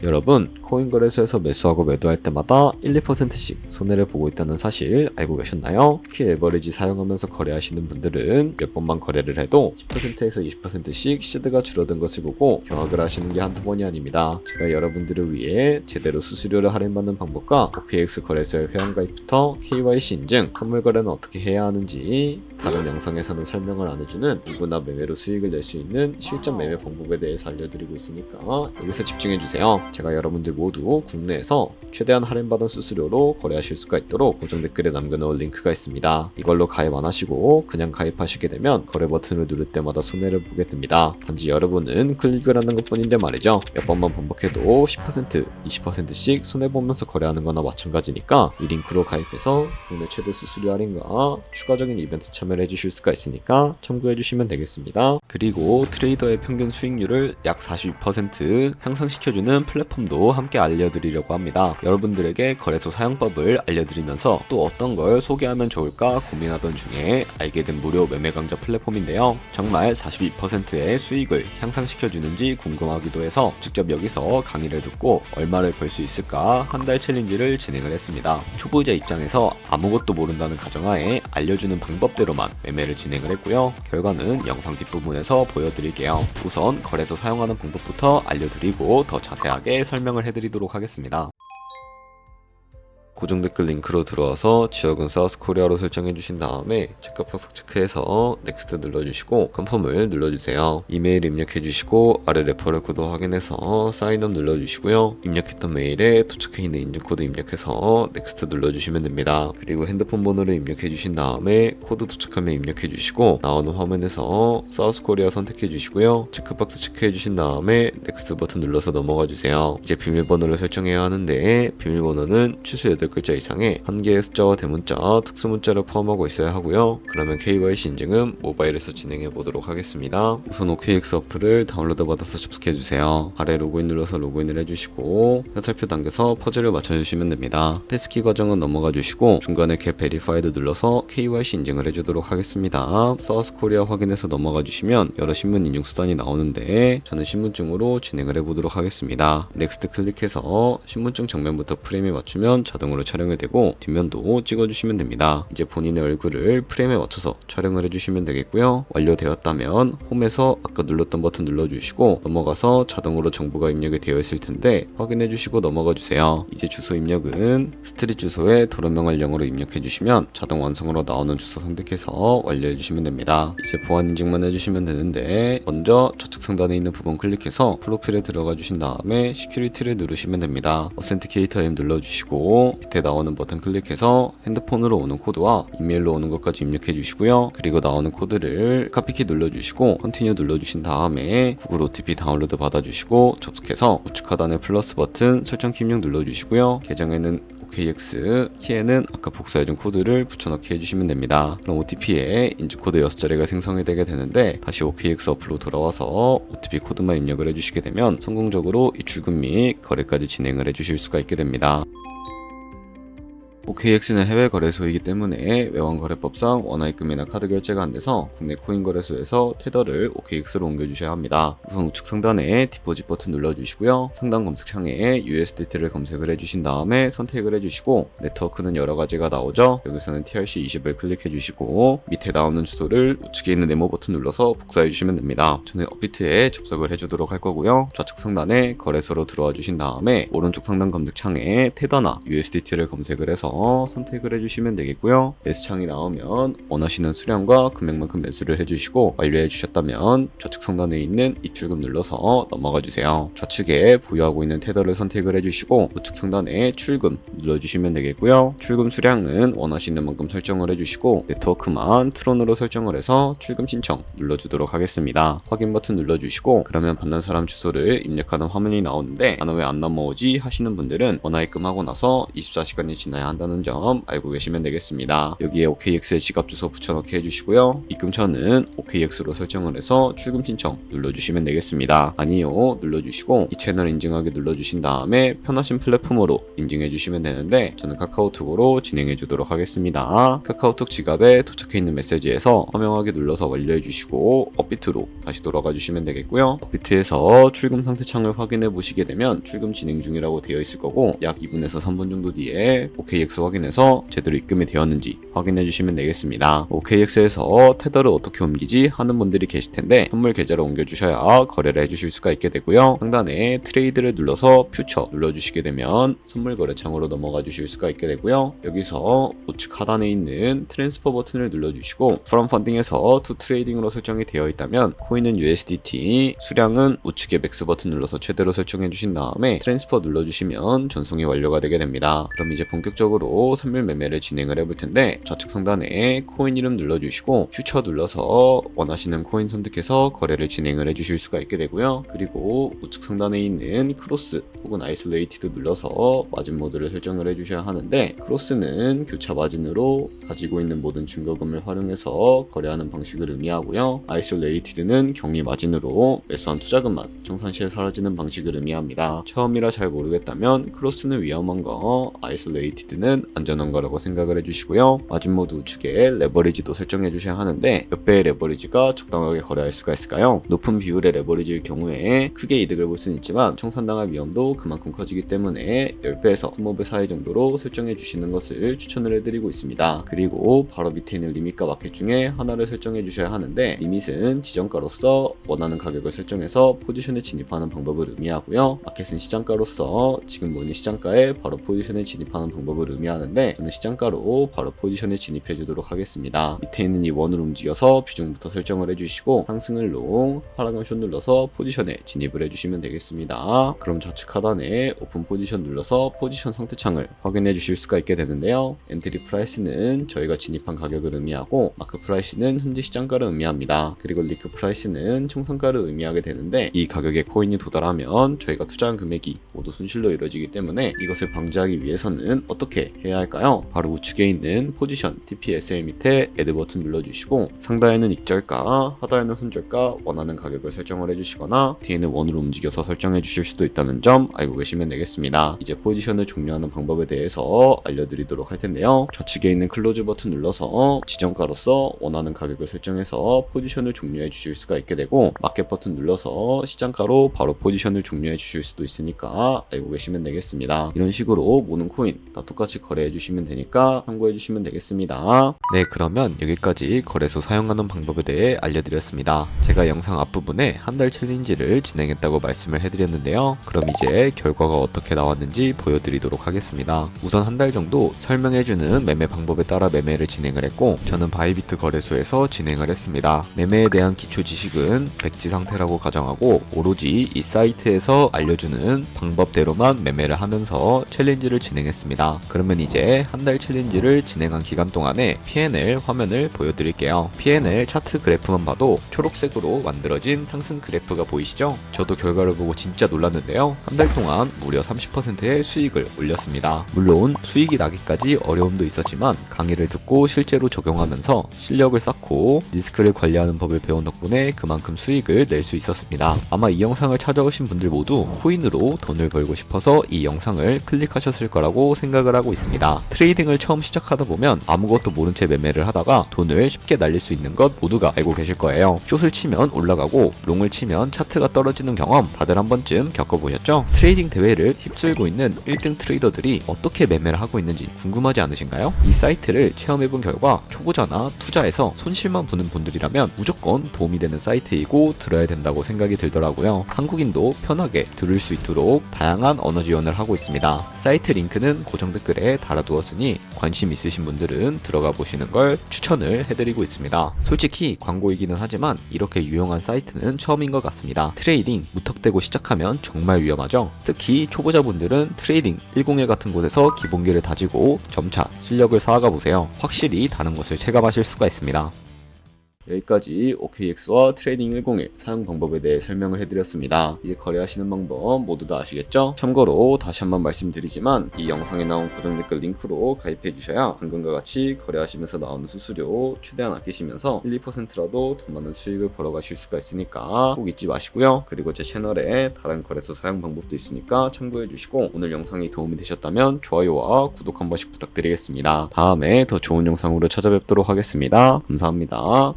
여러분, 코인 거래소에서 매수하고 매도할 때마다 1, 2%씩 손해를 보고 있다는 사실 알고 계셨나요? 특히 레버리지 사용하면서 거래하시는 분들은 몇 번만 거래를 해도 10%에서 20%씩 시드가 줄어든 것을 보고 경악을 하시는 게 한두 번이 아닙니다. 제가 여러분들을 위해 제대로 수수료를 할인받는 방법과 OKX 거래소의 회원가입부터 KYC 인증, 선물 거래는 어떻게 해야 하는지 다른 영상에서는 설명을 안 해주는 누구나 매매로 수익을 낼 수 있는 실전 매매 방법에 대해서 알려드리고 있으니까 여기서 집중해주세요. 제가 여러분들 모두 국내에서 최대한 할인받은 수수료로 거래하실 수가 있도록 고정 댓글에 남겨놓은 링크가 있습니다. 이걸로 가입 안 하시고 그냥 가입하시게 되면 거래 버튼을 누를 때마다 손해를 보게 됩니다. 단지 여러분은 클릭을 하는 것 뿐인데 말이죠. 몇 번만 반복해도 10%, 20%씩 손해보면서 거래하는 거나 마찬가지니까 이 링크로 가입해서 국내 최대 수수료 할인과 추가적인 이벤트 참여를 해주실 수가 있으니까 참고해주시면 되겠습니다. 그리고 트레이더의 평균 수익률을 약 42% 향상시켜주는 플랫폼도 함께 알려드리려고 합니다. 여러분들에게 거래소 사용법을 알려드리면서 또 어떤 걸 소개하면 좋을까 고민하던 중에 알게 된 무료 매매 강좌 플랫폼인데요. 정말 42%의 수익을 향상시켜주는지 궁금하기도 해서 직접 여기서 강의를 듣고 얼마를 벌 수 있을까 한 달 챌린지를 진행을 했습니다. 초보자 입장에서 아무것도 모른다는 가정하에 알려주는 방법대로만 매매를 진행을 했고요. 결과는 영상 뒷부분에서 보여드릴게요. 우선 거래소 사용하는 방법부터 알려드리고 더 자세하게 설명을 해드리도록 하겠습니다. 고정 댓글 링크로 들어와서 지역은 사우스코리아로 설정해 주신 다음에 체크박스 체크해서 넥스트 눌러주시고 컨펌을 눌러주세요. 이메일 입력해 주시고 아래 레퍼럴 코드 확인해서 사인업 눌러주시고요. 입력했던 메일에 도착해 있는 인증코드 입력해서 넥스트 눌러주시면 됩니다. 그리고 핸드폰 번호를 입력해 주신 다음에 코드 도착하면 입력해 주시고 나오는 화면에서 사우스코리아 선택해 주시고요. 체크박스 체크해 주신 다음에 넥스트 버튼 눌러서 넘어가 주세요. 이제 비밀번호를 설정해야 하는데 비밀번호는 최소 8글자 이상의 한 개의 숫자와 대문자, 특수문자를 포함하고 있어야 하고요. 그러면 KYC 인증은 모바일에서 진행해 보도록 하겠습니다. 우선 OKX 어플을 다운로드 받아서 접속해 주세요. 아래 로그인 눌러서 로그인을 해주시고 화살표 당겨서 퍼즐을 맞춰주시면 됩니다. 패스키 과정은 넘어가 주시고 중간에 get verified 눌러서 KYC 인증을 해주도록 하겠습니다. 사우스코리아 확인해서 넘어가 주시면 여러 신분 인증 수단이 나오는데 저는 신분증으로 진행을 해보도록 하겠습니다. 넥스트 클릭해서 신분증 정면부터 프레임에 맞추면 자동으로 촬영이 되고 뒷면도 찍어주시면 됩니다. 이제 본인의 얼굴을 프레임에 맞춰서 촬영을 해주시면 되겠고요. 완료되었다면 홈에서 아까 눌렀던 버튼 눌러주시고 넘어가서 자동으로 정보가 입력이 되어 있을 텐데 확인해주시고 넘어가 주세요. 이제 주소 입력은 스트릿 주소에 도로명을 0으로 입력해 주시면 자동 완성으로 나오는 주소 선택해서 완료해 주시면 됩니다. 이제 보안 인증만 해주시면 되는데 먼저 좌측 상단에 있는 부분 클릭해서 프로필에 들어가 주신 다음에 시큐리티를 누르시면 됩니다. 어센티케이터 M 눌러주시고 밑에 나오는 버튼 클릭해서 핸드폰으로 오는 코드와 이메일로 오는 것까지 입력해 주시고요. 그리고 나오는 코드를 카피키 눌러주시고 컨티뉴 눌러주신 다음에 구글 OTP 다운로드 받아주시고 접속해서 우측 하단의 플러스 버튼 설정 키 입력 눌러주시고요. 계정에는 OKX, 키에는 아까 복사해준 코드를 붙여넣기 해주시면 됩니다. 그럼 OTP에 인증코드 6자리가 생성이 되게 되는데 다시 OKX 어플로 돌아와서 OTP 코드만 입력을 해주시게 되면 성공적으로 입출금 및 거래까지 진행을 해주실 수가 있게 됩니다. OKX는 해외 거래소이기 때문에 외환거래법상 원화입금이나 카드 결제가 안 돼서 국내 코인 거래소에서 테더를 OKX로 옮겨주셔야 합니다. 우선 우측 상단에 디포짓 버튼 눌러주시고요. 상단 검색창에 USDT를 검색을 해주신 다음에 선택을 해주시고 네트워크는 여러 가지가 나오죠. 여기서는 TRC20을 클릭해 주시고 밑에 나오는 주소를 우측에 있는 네모 버튼 눌러서 복사해 주시면 됩니다. 저는 업비트에 접속을 해주도록 할 거고요. 좌측 상단에 거래소로 들어와 주신 다음에 오른쪽 상단 검색창에 테더나 USDT를 검색을 해서 선택을 해주시면 되겠고요. 매수창이 나오면 원하시는 수량과 금액만큼 매수를 해주시고 완료해 주셨다면 좌측 상단에 있는 입출금 눌러서 넘어가 주세요. 좌측에 보유하고 있는 테더를 선택을 해주시고 우측 상단에 출금 눌러주시면 되겠고요. 출금 수량은 원하시는 만큼 설정을 해주시고 네트워크만 트론으로 설정을 해서 출금 신청 눌러주도록 하겠습니다. 확인 버튼 눌러주시고 그러면 받는 사람 주소를 입력하는 화면이 나오는데 나는 왜 안 넘어오지 하시는 분들은 원화입금하고 나서 24시간이 지나야 한다 가능하다는 점 알고 계시면 되겠습니다. 여기에 OKX의 지갑 주소 붙여넣기 해주시고요. 입금처는 OKX로 설정을 해서 출금 신청 눌러주시면 되겠습니다. 아니요 눌러주시고 이 채널 인증하기 눌러주신 다음에 편하신 플랫폼으로 인증해 주시면 되는데 저는 카카오톡으로 진행해 주도록 하겠습니다. 카카오톡 지갑에 도착해 있는 메시지에서 허명하기 눌러서 완료해 주시고 업비트로 다시 돌아가 주시면 되겠고요. 업비트에서 출금 상태 창을 확인해 보시게 되면 출금 진행 중이라고 되어 있을 거고 약 2분에서 3분 정도 뒤에 OKX 확인해서 제대로 입금이 되었는지 확인해 주시면 되겠습니다. OKX에서 테더를 어떻게 옮기지 하는 분들이 계실 텐데 선물 계좌로 옮겨 주셔야 거래를 해 주실 수가 있게 되고요. 상단에 트레이드를 눌러서 퓨처 눌러주시게 되면 선물 거래창으로 넘어가 주실 수가 있게 되고요. 여기서 우측 하단에 있는 트랜스퍼 버튼을 눌러주시고 From Funding에서 To Trading으로 설정이 되어 있다면 코인은 USDT, 수량은 우측에 맥스 버튼 눌러서 최대로 설정해 주신 다음에 트랜스퍼 눌러주시면 전송이 완료가 되게 됩니다. 그럼 이제 본격적으로 선물 매매를 진행을 해볼 텐데 좌측 상단에 코인 이름 눌러주시고 퓨처 눌러서 원하시는 코인 선택해서 거래를 진행을 해주실 수가 있게 되고요. 그리고 우측 상단에 있는 크로스 혹은 아이솔레이티드 눌러서 마진 모드를 설정을 해주셔야 하는데 크로스는 교차 마진으로 가지고 있는 모든 증거금을 활용해서 거래하는 방식을 의미하고요. 아이솔레이티드는 격리 마진으로 매수한 투자금만 정산시에 사라지는 방식을 의미합니다. 처음이라 잘 모르겠다면 크로스는 위험한 거, 아이솔레이티드는 안전한 거라고 생각을 해주시고요. 마진 모드 우측에 레버리지도 설정해 주셔야 하는데 몇 배의 레버리지가 적당하게 거래할 수가 있을까요? 높은 비율의 레버리지일 경우에 크게 이득을 볼 수는 있지만 청산당할 위험도 그만큼 커지기 때문에 10배에서 20배 사이 정도로 설정해 주시는 것을 추천을 해드리고 있습니다. 그리고 바로 밑에 있는 리밋과 마켓 중에 하나를 설정해 주셔야 하는데 리밋은 지정가로서 원하는 가격을 설정해서 포지션에 진입하는 방법을 의미하고요. 마켓은 시장가로서 지금 모인 시장가에 바로 포지션에 진입하는 방법을 의미하는데 저는 시장가로 바로 포지션에 진입해 주도록 하겠습니다. 밑에 있는 이 원을 움직여서 비중부터 설정을 해주시고 상승을 롱, 하락은 숏 눌러서 포지션에 진입을 해주시면 되겠습니다. 그럼 좌측 하단에 오픈 포지션 눌러서 포지션 상태창을 확인해 주실 수가 있게 되는데요. 엔트리 프라이스는 저희가 진입한 가격을 의미하고 마크 프라이스는 현재 시장가를 의미합니다. 그리고 리크 프라이스는 청산가를 의미하게 되는데 이 가격에 코인이 도달하면 저희가 투자한 금액이 모두 손실로 이루어지기 때문에 이것을 방지하기 위해서는 어떻게 해야 할까요? 바로 우측에 있는 포지션 TPSL 밑에 애드 버튼 눌러주시고 상단에는 익절가, 하단에는 손절가 원하는 가격을 설정을 해주시거나 뒤에는 원으로 움직여서 설정해 주실 수도 있다는 점 알고 계시면 되겠습니다. 이제 포지션을 종료하는 방법에 대해서 알려드리도록 할 텐데요. 좌측에 있는 클로즈 버튼 눌러서 지정가로서 원하는 가격을 설정해서 포지션을 종료해 주실 수가 있게 되고 마켓 버튼 눌러서 시장가로 바로 포지션을 종료해 주실 수도 있으니까 알고 계시면 되겠습니다. 이런 식으로 모든 코인 다 똑같이 거래해 주시면 되니까 참고해 주시면 되겠습니다. 네, 그러면 여기까지 거래소 사용하는 방법에 대해 알려드렸습니다. 제가 영상 앞부분에 한 달 챌린지를 진행했다고 말씀을 해드렸는데요. 그럼 이제 결과가 어떻게 나왔는지 보여드리도록 하겠습니다. 우선 한 달 정도 설명해주는 매매 방법에 따라 매매를 진행을 했고 저는 바이비트 거래소에서 진행을 했습니다. 매매에 대한 기초 지식은 백지 상태라고 가정하고 오로지 이 사이트에서 알려주는 방법대로만 매매를 하면서 챌린지를 진행했습니다. 그러면 이제 한 달 챌린지를 진행한 기간 동안에 P&L 화면을 보여드릴게요. P&L 차트 그래프만 봐도 초록색으로 만들어진 상승 그래프가 보이시죠? 저도 결과를 보고 진짜 놀랐는데요. 한 달 동안 무려 30%의 수익을 올렸습니다. 물론 수익이 나기까지 어려움도 있었지만 강의를 듣고 실제로 적용하면서 실력을 쌓고 리스크를 관리하는 법을 배운 덕분에 그만큼 수익을 낼 수 있었습니다. 아마 이 영상을 찾아오신 분들 모두 코인으로 돈을 벌고 싶어서 이 영상을 클릭하셨을 거라고 생각을 하고 있습니다. 트레이딩을 처음 시작하다 보면 아무것도 모른 채 매매를 하다가 돈을 쉽게 날릴 수 있는 것 모두가 알고 계실 거예요. 숏을 치면 올라가고 롱을 치면 차트가 떨어지는 경험 다들 한 번쯤 겪어보셨죠? 트레이딩 대회를 휩쓸고 있는 1등 트레이더들이 어떻게 매매를 하고 있는지 궁금하지 않으신가요? 이 사이트를 체험해본 결과 초보자나 투자에서 손실만 보는 분들이라면 무조건 도움이 되는 사이트이고 들어야 된다고 생각이 들더라고요. 한국인도 편하게 들을 수 있도록 다양한 언어 지원을 하고 있습니다. 사이트 링크는 고정 댓글에 달아두었으니 관심 있으신 분들은 들어가 보시는 걸 추천을 해드리고 있습니다. 솔직히 광고이기는 하지만 이렇게 유용한 사이트는 처음인 것 같습니다. 트레이딩 무턱대고 시작하면 정말 위험하죠. 특히 초보자분들은 트레이딩 101 같은 곳에서 기본기를 다지고 점차 실력을 쌓아가 보세요. 확실히 다른 것을 체감하실 수가 있습니다. 여기까지 OKX와 트레이딩 101 사용 방법에 대해 설명을 해드렸습니다. 이제 거래하시는 방법 모두 다 아시겠죠? 참고로 다시 한번 말씀드리지만 이 영상에 나온 고정 댓글 링크로 가입해 주셔야 방금과 같이 거래하시면서 나오는 수수료 최대한 아끼시면서 1, 2%라도 더 많은 수익을 벌어가실 수가 있으니까 꼭 잊지 마시고요. 그리고 제 채널에 다른 거래소 사용 방법도 있으니까 참고해 주시고 오늘 영상이 도움이 되셨다면 좋아요와 구독 한 번씩 부탁드리겠습니다. 다음에 더 좋은 영상으로 찾아뵙도록 하겠습니다. 감사합니다.